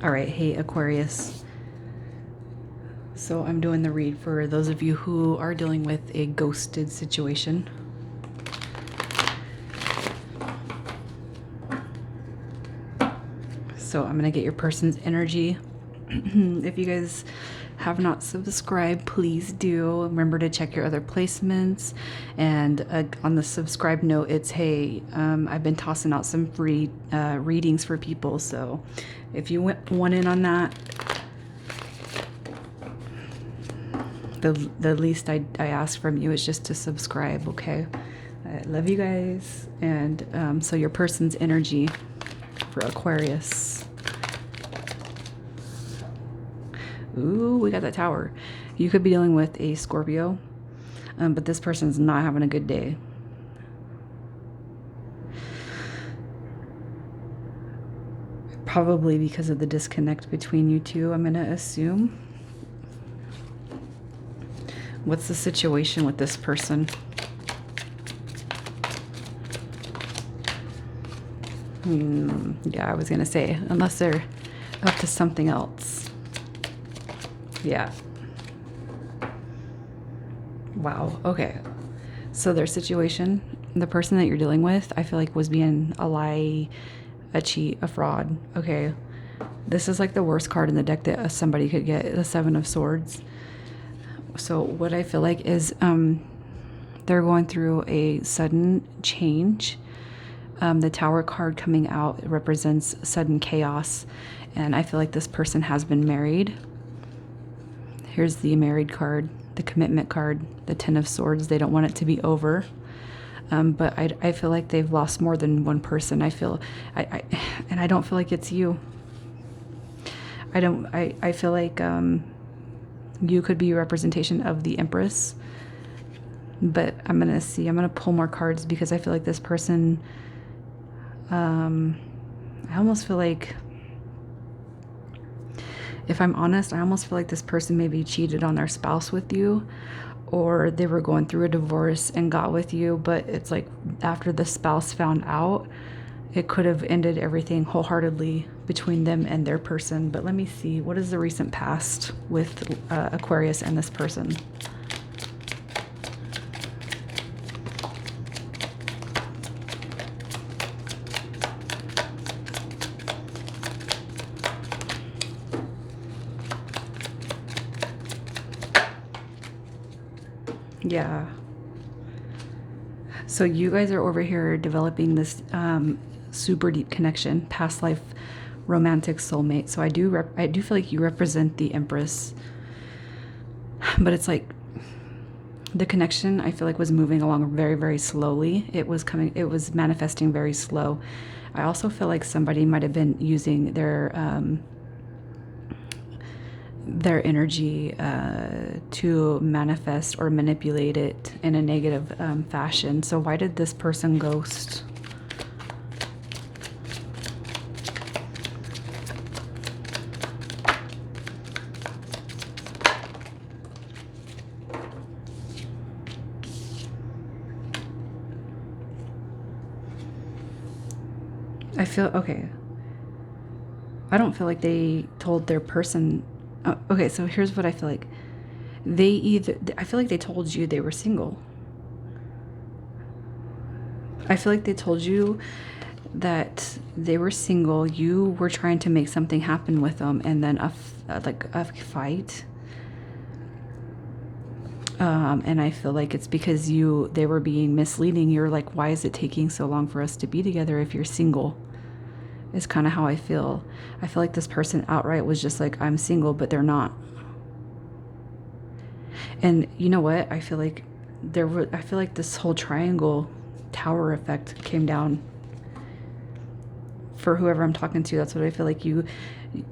All right, hey Aquarius. So I'm doing the read for those of you who are dealing with a ghosted situation. So I'm gonna get your person's energy. If you guys have not subscribed, please do. Remember to check your other placements. And on the subscribe note, it's hey, I've been tossing out some free readings for people. So if you want in on that, the least I ask from you is just to subscribe, okay? I love you guys. And so your person's energy for Aquarius. Ooh, we got that Tower. You could be dealing with a Scorpio, but this person's not having a good day. Probably because of the disconnect between you two, I'm going to assume. What's the situation with this person? Yeah, I was going to say, unless they're up to something else. Yeah. Wow. Okay. So their situation, the person that you're dealing with, I feel like was being a lie, a cheat, a fraud. Okay. This is like the worst card in the deck that somebody could get, the Seven of Swords. So what I feel like is they're going through a sudden change. The Tower card coming out represents sudden chaos. And I feel like this person has been married. Here's the married card, the commitment card, the Ten of Swords. They don't want it to be over. But I feel like they've lost more than one person. I feel, and I don't feel like it's you. I feel like you could be a representation of the Empress. But I'm going to pull more cards because I feel like this person, I almost feel like, if I'm honest, I almost feel like this person maybe cheated on their spouse with you, or they were going through a divorce and got with you, but it's like after the spouse found out, it could have ended everything wholeheartedly between them and their person. But let me see, what is the recent past with Aquarius and this person? Yeah. So you guys are over here developing this super deep connection, past life romantic soulmate. So I do feel like you represent the Empress, but it's like the connection I feel like was moving along very, very slowly. It was manifesting very slow. I also feel like somebody might have been using their energy to manifest or manipulate it in a negative fashion. So why did this person ghost? I feel, okay, I don't feel like they told their person. Okay, so here's what I feel like. I feel like they told you they were single. I feel like they told you that they were single. You were trying to make something happen with them, and then a fight. And I feel like it's because they were being misleading. You're like, why is it taking so long for us to be together if you're single? Is kind of how I feel. I feel like this person outright was just like, I'm single, but they're not. And you know what? I feel like this whole triangle tower effect came down for whoever I'm talking to. That's what I feel like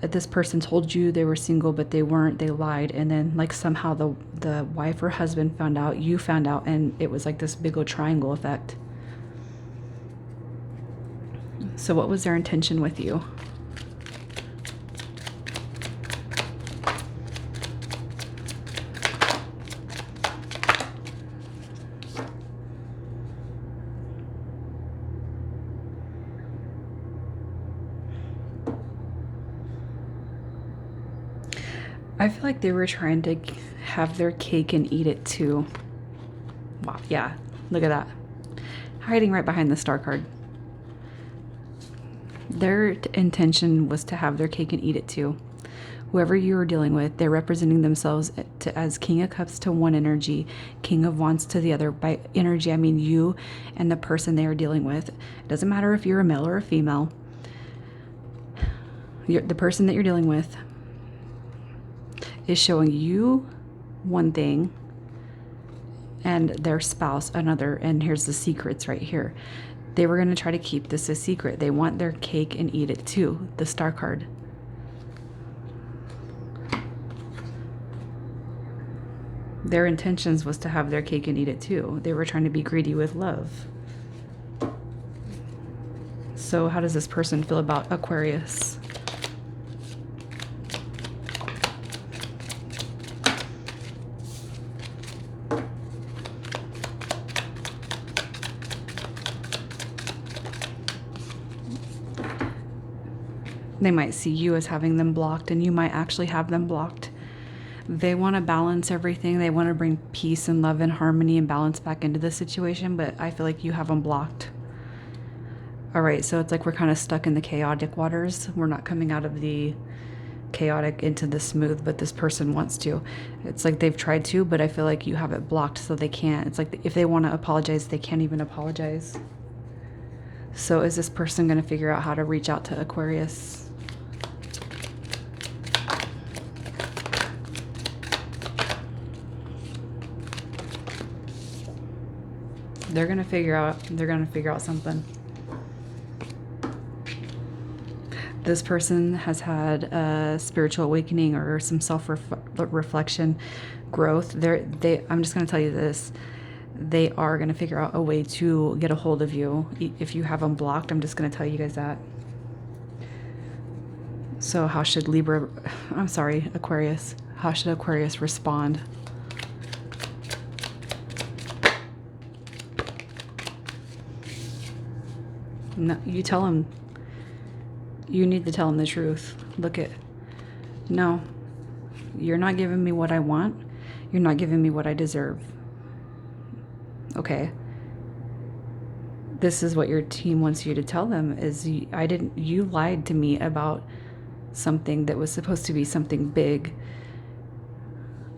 this person told you they were single, but they weren't. They lied. And then like somehow the wife or husband found out, you found out, and it was like this big old triangle effect. So what was their intention with you? I feel like they were trying to have their cake and eat it too. Wow, yeah, look at that. Hiding right behind the star card. Their intention was to have their cake and eat it too. Whoever you are dealing with, they're representing themselves as King of Cups to one energy, King of Wands to the other. By energy, I mean you and the person they are dealing with. It doesn't matter if you're a male or a female. The person that you're dealing with is showing you one thing and their spouse another. And here's the secrets right here. They were going to try to keep this a secret. They want their cake and eat it too, the star card. Their intentions was to have their cake and eat it too. They were trying to be greedy with love. So how does this person feel about Aquarius? They might see you as having them blocked, and you might actually have them blocked. They want to balance everything. They want to bring peace and love and harmony and balance back into the situation, but I feel like you have them blocked. All right, so it's like we're kind of stuck in the chaotic waters. We're not coming out of the chaotic into the smooth, but this person wants to. It's like they've tried to, but I feel like you have it blocked, so they can't. It's like if they want to apologize, they can't even apologize. So is this person going to figure out how to reach out to Aquarius? They're going to figure out something. This person has had a spiritual awakening or some self-reflection, growth. I'm just going to tell you this. They are going to figure out a way to get a hold of you. If you have them blocked, I'm just going to tell you guys that. So how should Aquarius. How should Aquarius respond? No, you tell him. You need to tell him the truth. No, you're not giving me what I want. You're not giving me what I deserve. Okay. This is what your team wants you to tell them is you lied to me about something that was supposed to be something big.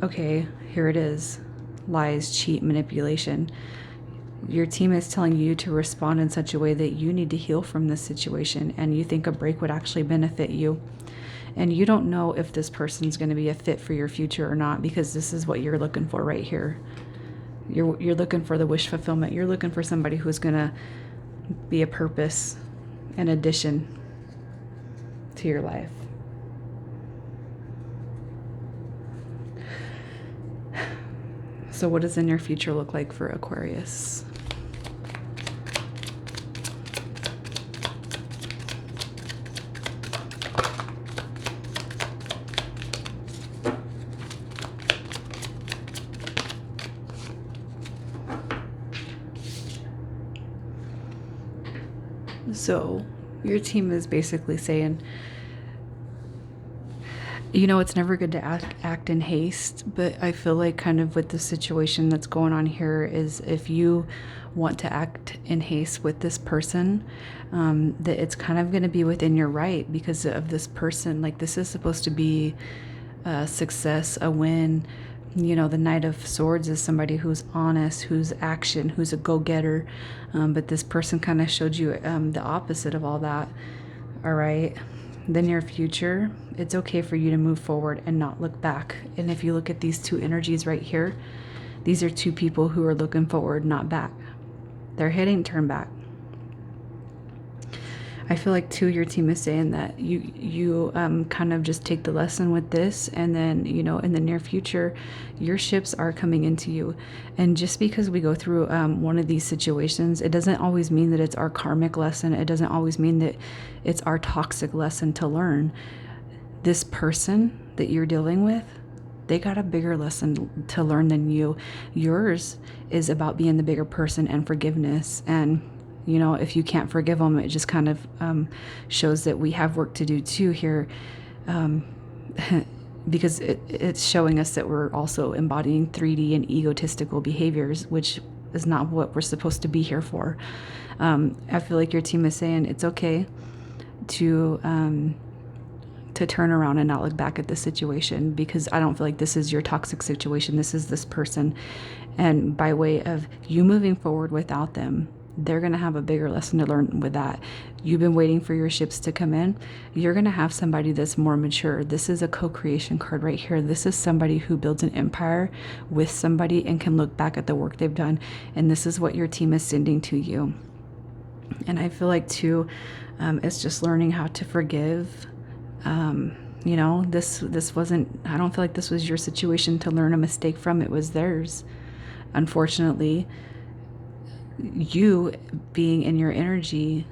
Okay, here it is. Lies, cheat, manipulation. Your team is telling you to respond in such a way that you need to heal from this situation, and you think a break would actually benefit you. And you don't know if this person's going to be a fit for your future or not, because this is what you're looking for right here. You're looking for the wish fulfillment. You're looking for somebody who's going to be a purpose, an addition to your life. So what does the near future look like for Aquarius? So your team is basically saying, it's never good to act in haste, but I feel like kind of with the situation that's going on here is if you want to act in haste with this person, that it's kind of going to be within your right because of this person. Like this is supposed to be a success, a win. The Knight of Swords is somebody who's honest, who's action, who's a go-getter. But this person kind of showed you the opposite of all that. All right. The near future, it's okay for you to move forward and not look back. And if you look at these two energies right here, these are two people who are looking forward, not back. Their head ain't turned back. I feel like too, your team is saying that you kind of just take the lesson with this, and then in the near future, your ships are coming into you. And just because we go through one of these situations, it doesn't always mean that it's our karmic lesson. It doesn't always mean that it's our toxic lesson to learn. This person that you're dealing with, they got a bigger lesson to learn than you. Yours is about being the bigger person and forgiveness. And if you can't forgive them, it just kind of shows that we have work to do too here. because it's showing us that we're also embodying 3D and egotistical behaviors, which is not what we're supposed to be here for. I feel like your team is saying it's okay to turn around and not look back at this situation, because I don't feel like this is your toxic situation. This is this person. And by way of you moving forward without them, they're going to have a bigger lesson to learn with that. You've been waiting for your ships to come in. You're going to have somebody that's more mature. This is a co-creation card right here. This is somebody who builds an empire with somebody and can look back at the work they've done. And this is what your team is sending to you. And I feel like too, it's just learning how to forgive. You know, this wasn't, I don't feel like this was your situation to learn a mistake from. It was theirs. Unfortunately, you being in your energy,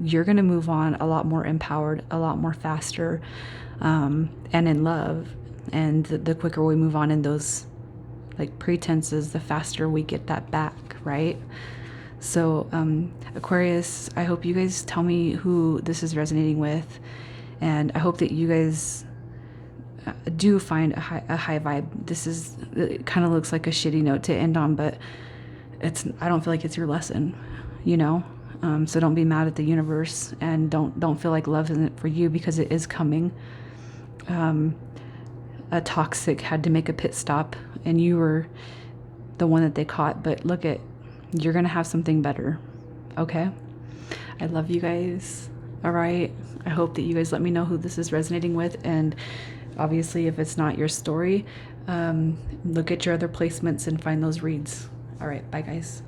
you're going to move on a lot more empowered, a lot more faster, and in love. And the quicker we move on in those like pretenses, the faster we get that back, right? So Aquarius, I hope you guys tell me who this is resonating with, and I hope that you guys do find a high vibe. This is, it kind of looks like a shitty note to end on, but I don't feel like it's your lesson, you know? So don't be mad at the universe, and don't feel like love isn't for you, because it is coming. A toxic had to make a pit stop, and you were the one that they caught, but look at, you're going to have something better. Okay. I love you guys. All right. I hope that you guys let me know who this is resonating with. And obviously, if it's not your story, look at your other placements and find those reads. All right. Bye, guys.